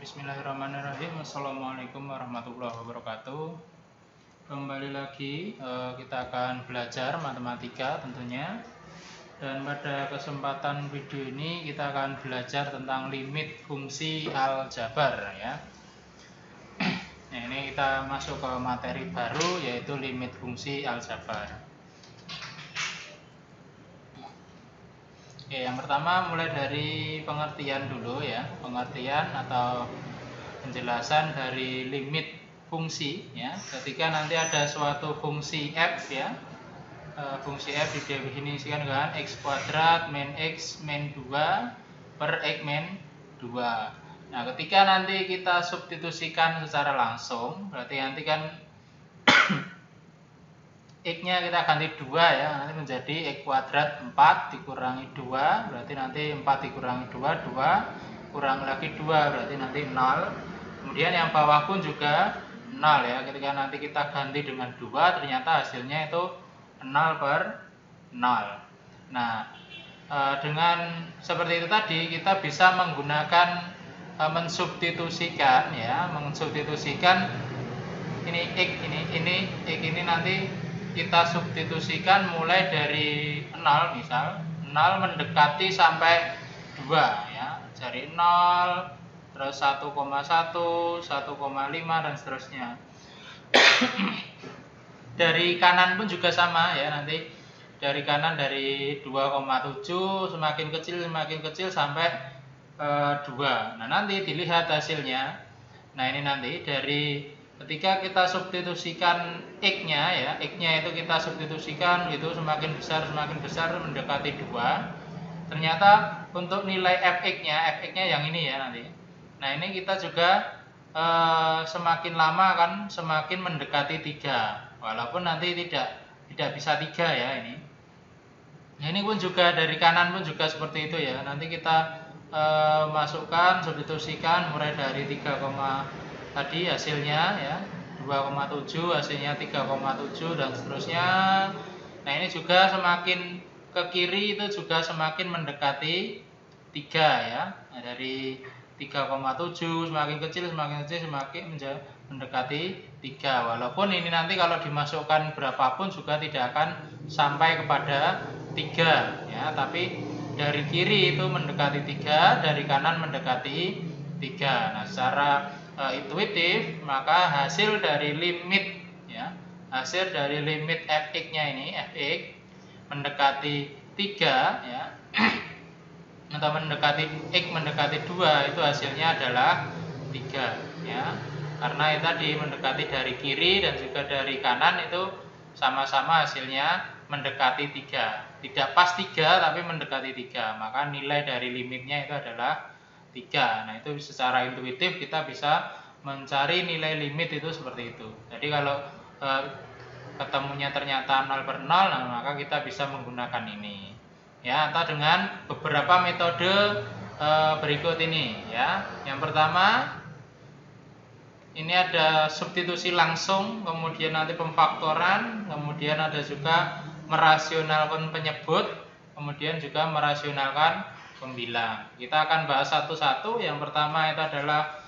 Bismillahirrahmanirrahim. Assalamualaikum warahmatullahi wabarakatuh. Kembali lagi kita akan belajar matematika tentunya. Dan pada kesempatan video ini kita akan belajar tentang limit fungsi aljabar ya. Nah, ini kita masuk ke materi baru yaitu limit fungsi aljabar. Oke, yang pertama mulai dari pengertian dulu ya. Pengertian atau penjelasan dari limit fungsi ya. Ketika nanti ada suatu fungsi f ya. Fungsi f didefinisikan dengan x kuadrat min x min 2 per x min 2. Nah, ketika nanti kita substitusikan secara langsung, berarti nanti kan x-nya kita ganti 2 ya, nanti menjadi x kuadrat 4 dikurangi 2, berarti nanti 4 dikurangi 2, 2 kurang lagi 2, berarti nanti 0. Kemudian yang bawah pun juga 0 ya, ketika nanti kita ganti dengan 2, ternyata hasilnya itu 0 per 0. Nah, dengan seperti itu tadi, kita bisa menggunakan mensubstitusikan ya, mensubstitusikan ini x ini nanti kita substitusikan mulai dari 0 misal 0 mendekati sampai 2 ya, dari 0 terus 1,1, 1,5 dan seterusnya. Dari kanan pun juga sama ya, nanti dari kanan dari 2,7 semakin kecil sampai 2. Nah, nanti dilihat hasilnya. Nah, ini nanti dari ketika kita substitusikan x-nya ya, x-nya itu kita substitusikan itu semakin besar mendekati 2. Ternyata untuk nilai fx-nya yang ini ya nanti. Nah, ini kita juga semakin lama kan semakin mendekati 3. Walaupun nanti tidak bisa 3 ya ini. Nah, ini pun juga dari kanan pun juga seperti itu ya. Nanti kita masukkan substitusikan mulai dari 3, tadi hasilnya ya 2,7 hasilnya 3,7 dan seterusnya. Nah, ini juga semakin ke kiri itu juga semakin mendekati 3 ya. Nah, dari 3,7 semakin kecil semakin mendekati 3. Walaupun ini nanti kalau dimasukkan berapapun juga tidak akan sampai kepada 3 ya, tapi dari kiri itu mendekati 3, dari kanan mendekati 3. Nah, secara intuitif maka hasil dari limit ya, hasil dari limit fx-nya ini fx mendekati 3 ya atau mendekati x mendekati 2 itu hasilnya adalah 3 ya. Karena itu tadi mendekati dari kiri dan juga dari kanan itu sama-sama hasilnya mendekati 3. Tidak pas 3 tapi mendekati 3. Maka nilai dari limitnya itu adalah 3. Nah, itu secara intuitif kita bisa mencari nilai limit itu seperti itu. Jadi kalau ketemunya ternyata 0 per 0, nah, maka kita bisa menggunakan ini. Ya, atau dengan beberapa metode berikut ini ya. Yang pertama ini ada substitusi langsung, kemudian nanti pemfaktoran, kemudian ada juga merasionalkan penyebut, kemudian juga merasionalkan pembilang. Kita akan bahas satu-satu. Yang pertama itu adalah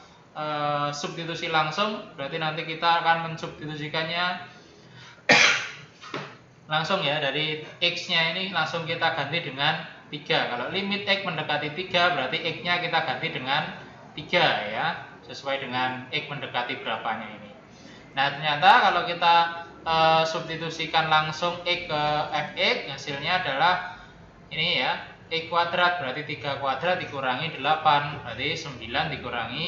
substitusi langsung, berarti nanti kita akan mensubstitusikannya langsung ya, dari x-nya ini langsung kita ganti dengan 3. Kalau limit x mendekati 3 berarti x-nya kita ganti dengan 3 ya, sesuai dengan x mendekati berapanya ini. Nah, ternyata kalau kita substitusikan langsung x ke fx, hasilnya adalah ini ya, x kuadrat berarti 3 kuadrat dikurangi 8, berarti 9 dikurangi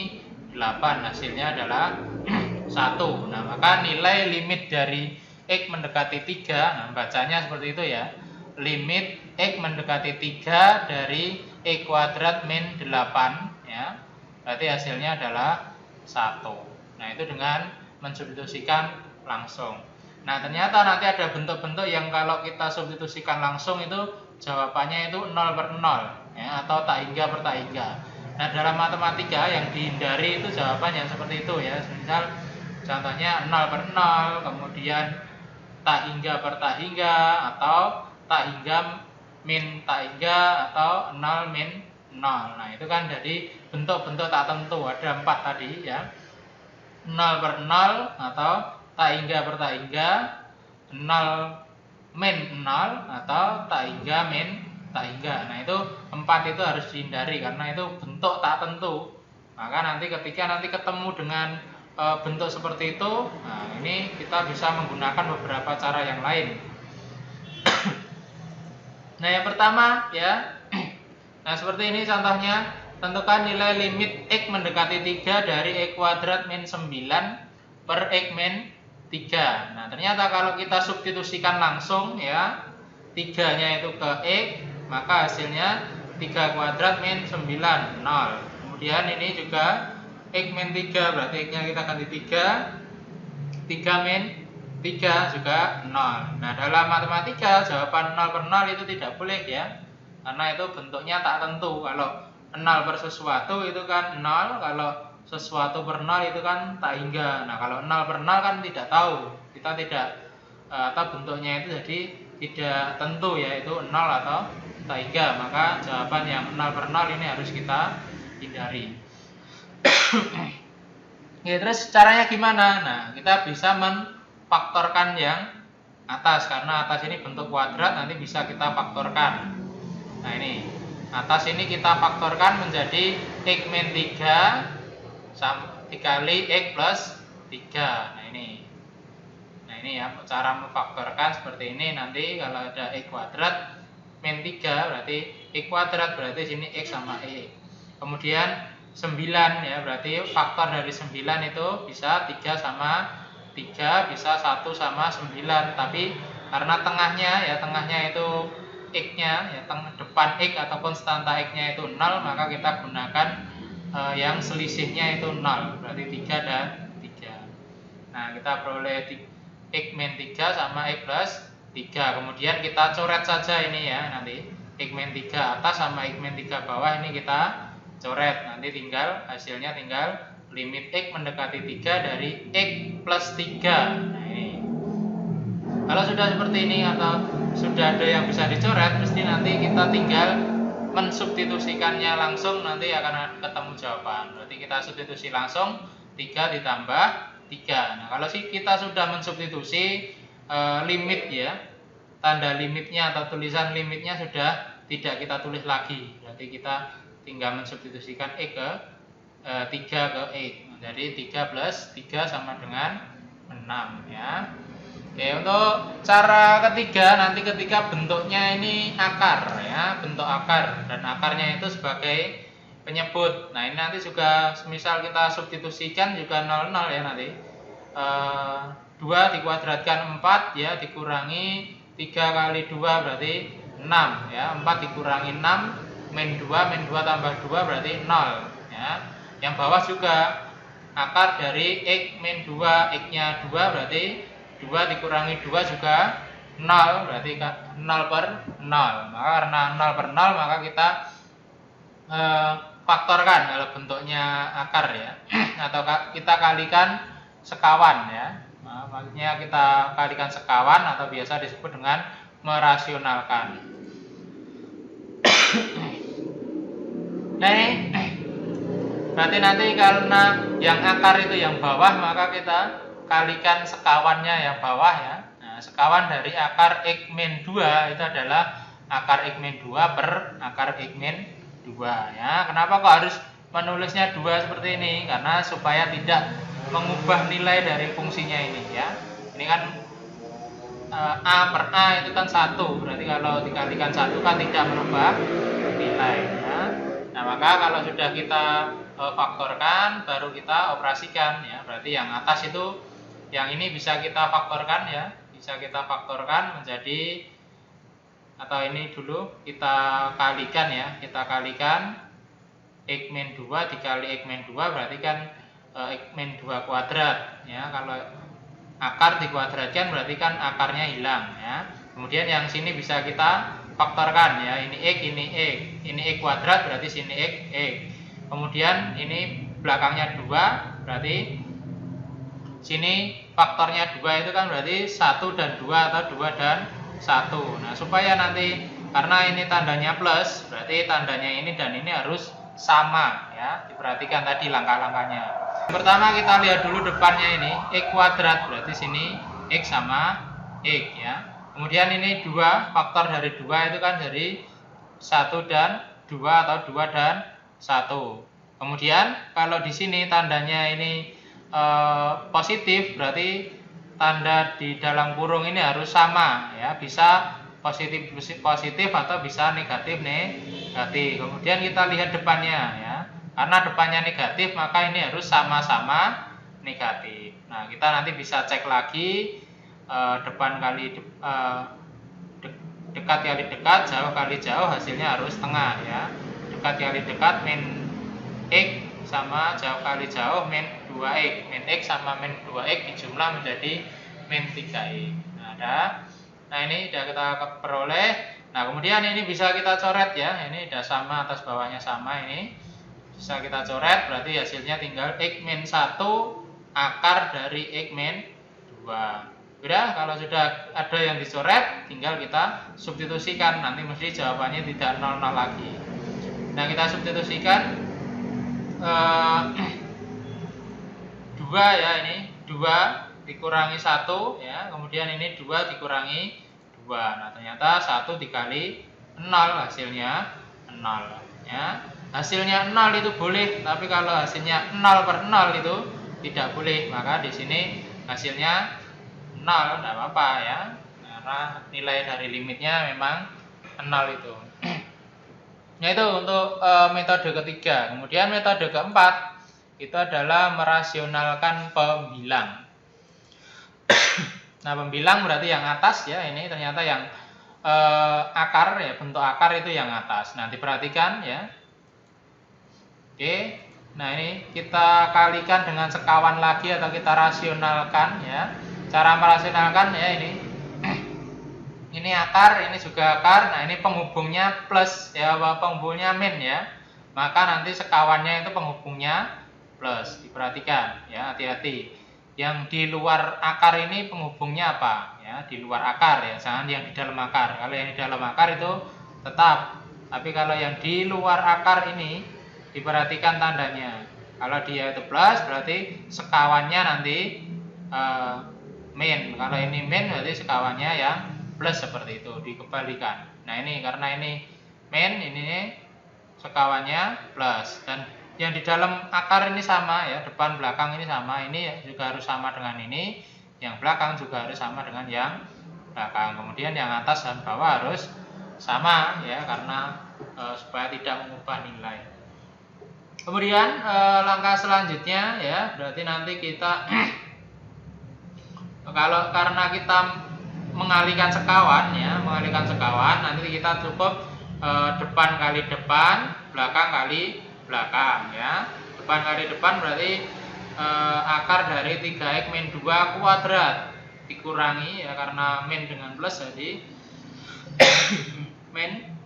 8, hasilnya adalah 1. Nah, maka nilai limit dari x mendekati 3, nah bacanya seperti itu ya, limit x mendekati 3 dari x kuadrat min 8 ya, berarti hasilnya adalah 1. Nah, itu dengan mensubstitusikan langsung. Nah, ternyata nanti ada bentuk-bentuk yang kalau kita substitusikan langsung itu jawabannya itu 0 per 0 ya, atau tak hingga per tak hingga. Nah, dalam matematika yang dihindari itu jawabannya seperti itu ya. Misal contohnya 0 per 0, kemudian tak hingga per tak hingga, atau tak hingga min tak hingga, atau 0 min 0. Nah, itu kan jadi bentuk-bentuk tak tentu, ada 4 tadi ya. 0 per 0 atau tak hingga per tak hingga, 0 min 0 atau tak hingga min tak hingga. Nah itu 4 itu harus dihindari karena itu bentuk tak tentu. Maka nanti ketika nanti ketemu dengan bentuk seperti itu, nah ini kita bisa menggunakan beberapa cara yang lain. Nah yang pertama ya, nah seperti ini contohnya, tentukan nilai limit X mendekati 3 dari X kuadrat min 9 per X min 3. Nah ternyata kalau kita substitusikan langsung ya, 3-nya itu ke X, maka hasilnya 3 kuadrat min 9, 0. Kemudian ini juga X min 3, berarti X-nya kita ganti 3, 3 min 3 juga 0. Nah dalam matematika jawaban 0 per 0 itu tidak boleh ya, karena itu bentuknya tak tentu. Kalau 0 per sesuatu itu kan 0, kalau sesuatu per 0 itu kan tak hingga. Nah kalau 0 per 0 kan tidak tahu, kita tidak atau bentuknya itu jadi tidak tentu ya, itu 0 atau tak hingga. Maka jawaban yang 0 per 0 ini harus kita hindari. Ya, terus caranya gimana? Nah kita bisa memfaktorkan yang atas, karena atas ini bentuk kuadrat, nanti bisa kita faktorkan. Nah ini atas ini kita faktorkan menjadi X min 3 dikali X plus 3. Nah ini ya cara memfaktorkan seperti ini. Nanti kalau ada X kuadrat min 3 berarti X kuadrat, berarti sini X sama X. Kemudian 9 ya, berarti faktor dari 9 itu bisa 3 sama 3, bisa 1 sama 9. Tapi karena tengahnya itu X-nya ya, depan X atau konstanta X-nya itu 0, maka kita gunakan yang selisihnya itu 0, berarti 3 dan 3. Nah kita peroleh X min 3 sama X plus 3. Kemudian kita coret saja ini ya, nanti X min 3 atas sama X min 3 bawah ini kita coret. Nanti hasilnya tinggal limit X mendekati 3 dari X plus 3. Nah ini kalau sudah seperti ini atau sudah ada yang bisa dicoret, mesti nanti kita tinggal mensubstitusikannya langsung, nanti akan ketemu jawaban. Berarti kita substitusi langsung 3 ditambah 3. Nah kalau kita sudah mensubstitusi limit ya, tanda limitnya atau tulisan limitnya sudah tidak kita tulis lagi, berarti kita tinggal mensubstitusikan X ke 3 ke X. Jadi 3 plus 3 sama dengan 6 ya. Oke, untuk cara ketiga, nanti ketika bentuknya ini akar ya, bentuk akar, dan akarnya itu sebagai penyebut. Nah ini nanti juga misal kita substitusikan juga 00 ya nanti. 2 dikuadratkan 4 ya, dikurangi 3 kali 2 berarti 6 ya. 4 dikurangi 6 min 2 tambah 2 berarti 0 ya. Yang bawah juga akar dari X min 2, X-nya 2 berarti 2 dikurangi 2 juga 0, berarti 0 per 0. Maka karena 0 per 0 maka kita faktorkan kalau bentuknya akar ya. Atau kita kalikan sekawan ya. Nah, maksudnya kita kalikan sekawan atau biasa disebut dengan merasionalkan. Nah ini berarti nanti karena yang akar itu yang bawah, maka kita kalikan sekawannya yang bawah ya. Nah, sekawan dari akar X min 2 itu adalah akar X min 2 per akar X min 2 ya. Kenapa kok harus menulisnya 2 seperti ini? Karena supaya tidak mengubah nilai dari fungsinya ini ya. Ini kan A per A itu kan 1, berarti kalau dikalikan 1 kan tidak merubah nilai ya. Nah maka kalau sudah kita faktorkan baru kita operasikan ya. Berarti yang atas itu, yang ini bisa kita faktorkan ya, bisa kita faktorkan menjadi, atau ini dulu kita kalikan ya, kita kalikan X min 2 dikali X min 2 berarti kan X min 2 kuadrat ya. Kalau akar dikuadratkan berarti kan akarnya hilang ya. Kemudian yang sini bisa kita faktorkan ya, ini X, ini X kuadrat berarti sini X. Kemudian ini belakangnya 2 berarti sini faktornya 2 itu kan berarti 1 dan 2 atau 2 dan 1. Nah supaya nanti, karena ini tandanya plus, berarti tandanya ini dan ini harus sama ya. Diperhatikan tadi langkah-langkahnya. Pertama kita lihat dulu depannya ini x kuadrat, berarti sini x sama x ya. Kemudian ini 2, faktor dari 2 itu kan dari 1 dan 2 atau 2 dan 1. Kemudian kalau di sini tandanya ini positif, berarti tanda di dalam kurung ini harus sama ya, bisa positif atau bisa negatif. Kemudian kita lihat depannya ya, karena depannya negatif maka ini harus sama-sama negatif. Nah, kita nanti bisa cek lagi depan kali dekat kali dekat, jauh kali jauh, hasilnya harus tengah ya. Dekat kali dekat min x sama jauh kali jauh min 2x. Min x sama min 2x dijumlah menjadi min 3x. Nah, ini sudah kita peroleh. Nah, kemudian ini bisa kita coret ya. Ini sudah sama, atas bawahnya sama, ini bisa kita coret, berarti hasilnya tinggal x min 1 akar dari x min 2. Udah, kalau sudah ada yang dicoret, tinggal kita substitusikan. Nanti mesti jawabannya tidak 0,0 lagi. Nah, kita substitusikan 2 ya, ini 2 dikurangi 1 ya, kemudian ini 2 dikurangi 2. Nah, ternyata 1 dikali 0 hasilnya 0 ya. Hasilnya 0 itu boleh, tapi kalau hasilnya 0/0 itu tidak boleh. Maka di sini hasilnya 0, tidak apa-apa ya, karena nilai dari limitnya memang 0 itu. Nah, itu untuk metode ketiga. Kemudian metode keempat itu adalah merasionalkan pembilang. Nah, pembilang berarti yang atas ya, ini ternyata yang akar ya, bentuk akar itu yang atas. Nah, diperhatikan ya. Oke. Nah, ini kita kalikan dengan sekawan lagi atau kita rasionalkan ya. Cara merasionalkan ya, ini ini akar, ini juga akar. Nah, ini penghubungnya plus ya, penghubungnya min ya. Maka nanti sekawannya itu penghubungnya plus. Diperhatikan ya, hati-hati. Yang di luar akar ini penghubungnya apa ya? Di luar akar ya, jangan yang di dalam akar. Kalau yang di dalam akar itu tetap. Tapi kalau yang di luar akar ini diperhatikan tandanya. Kalau dia itu plus, berarti sekawannya nanti min. Kalau ini min, berarti sekawannya yang plus, seperti itu, dikembalikan. Nah, ini karena ini min, ini sekawannya plus, dan yang di dalam akar ini sama ya, depan belakang ini sama, ini juga harus sama dengan ini, yang belakang juga harus sama dengan yang belakang. Kemudian yang atas dan bawah harus sama ya, karena supaya tidak mengubah nilai. Kemudian langkah selanjutnya ya, berarti nanti kita karena kita mengalihkan sekawan ya, nanti kita cukup depan kali depan, belakang kali belakang ya. Depan kali depan berarti akar dari 3x min 2 kuadrat dikurangi ya, karena min dengan plus jadi min.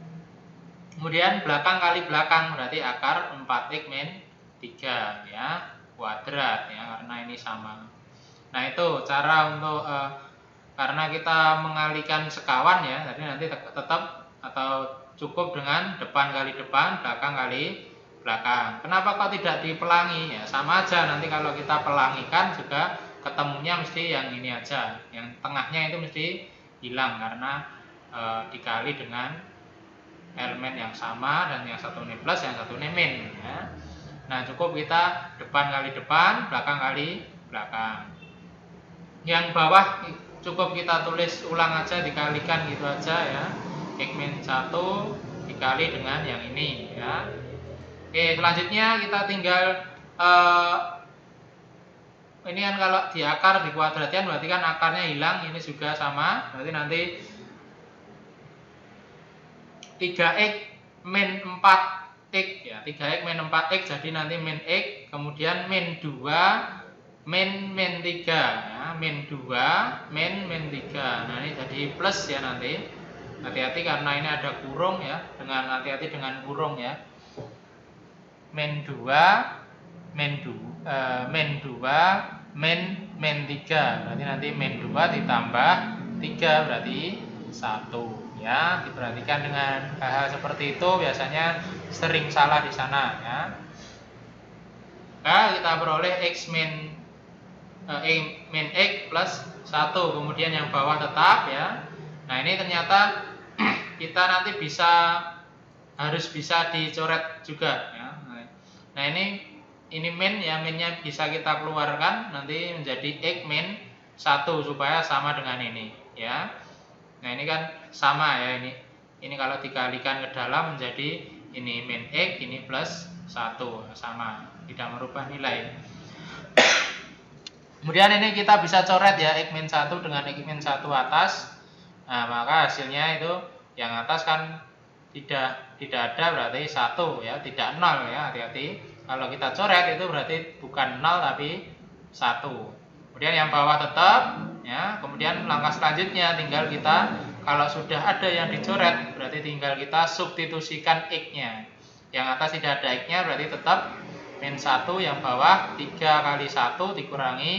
Kemudian belakang kali belakang berarti akar 4x min 3 ya, kuadrat ya, karena ini sama. Nah, itu cara untuk karena kita mengalihkan sekawan ya, jadi nanti tetap atau cukup dengan depan kali depan, belakang kali belakang. Kenapa kok tidak dipelangi ya? Sama aja, nanti kalau kita pelangikan juga ketemunya mesti yang ini aja, yang tengahnya itu mesti hilang karena dikali dengan elemen yang sama, dan yang satu ini plus, yang satu ini min ya. Nah, cukup kita depan kali depan, belakang kali belakang. Yang bawah cukup kita tulis ulang aja, dikalikan gitu aja ya, x min 1 dikali dengan yang ini ya. Oke, selanjutnya kita tinggal ini kan kalau di akar, di kuadratian berarti kan akarnya hilang, ini juga sama, berarti nanti 3x min 4x ya, 3x min 4x jadi nanti min x, kemudian min 2 min 3 ya, min 2 min 3. Nah, ini jadi plus ya nanti. Hati-hati karena ini ada kurung ya, hati-hati dengan kurung ya. Min 2 min 2 min 3. Berarti nanti min 2 ditambah 3 berarti 1 Ya, diperhatikan dengan hal-hal seperti itu biasanya sering salah di sana ya. Nah, kita peroleh X min X plus 1, kemudian yang bawah tetap ya. Nah, ini ternyata kita nanti harus bisa dicoret juga ya. Nah, ini min ya, minnya bisa kita keluarkan nanti menjadi X min 1 supaya sama dengan ini ya. Nah, ini kan sama ya, ini kalau dikalikan ke dalam menjadi ini min X, ini plus 1, sama, tidak merubah nilai. Kemudian ini kita bisa coret ya, X min 1 dengan X min 1 atas. Nah, maka hasilnya itu yang atas kan tidak ada, berarti 1 ya, tidak 0 ya, hati-hati. Kalau kita coret itu berarti bukan 0 tapi 1. Kemudian yang bawah tetap ya. Kemudian langkah selanjutnya tinggal kita, kalau sudah ada yang dicoret berarti tinggal kita substitusikan X-nya. Yang atas tidak ada X-nya berarti tetap min 1, yang bawah 3 kali 1 dikurangi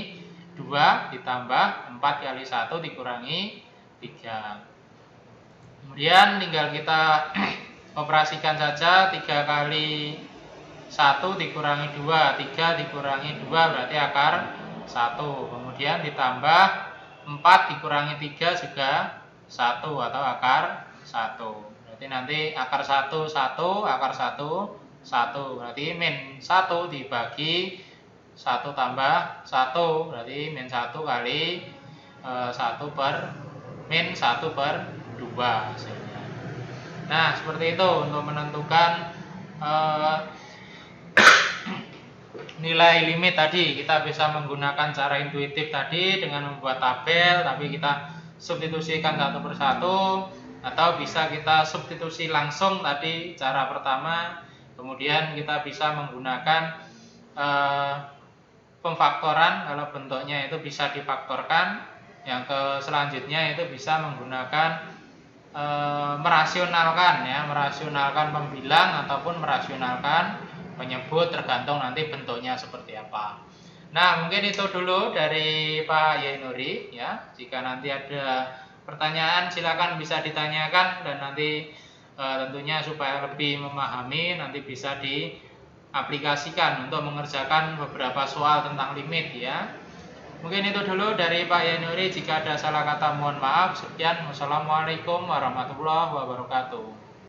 2 ditambah 4 kali 1 dikurangi 3. Kemudian tinggal kita operasikan saja, 3 kali 1 dikurangi 2, 3 dikurangi 2 berarti akar 1. Kemudian ditambah 4 dikurangi 3 juga 1 atau akar 1. Berarti nanti akar 1, 1, akar 1, 1, berarti min 1 dibagi 1 tambah 1, berarti min 1 kali 1 per min 1 per 2 hasilnya. Nah, seperti itu untuk menentukan nilai limit tadi. Kita bisa menggunakan cara intuitif tadi dengan membuat tabel, tapi kita substitusikan satu persatu, atau bisa kita substitusi langsung tadi cara pertama. Kemudian kita bisa menggunakan pemfaktoran, kalau bentuknya itu bisa difaktorkan. Yang selanjutnya itu bisa menggunakan merasionalkan ya, merasionalkan pembilang ataupun merasionalkan penyebut, tergantung nanti bentuknya seperti apa. Nah, mungkin itu dulu dari Pak Yainuri ya. Jika nanti ada pertanyaan silakan bisa ditanyakan, dan nanti tentunya supaya lebih memahami nanti bisa diaplikasikan untuk mengerjakan beberapa soal tentang limit ya. Mungkin itu dulu dari Pak Yainuri. Jika ada salah kata mohon maaf. Sekian, wassalamualaikum warahmatullahi wabarakatuh.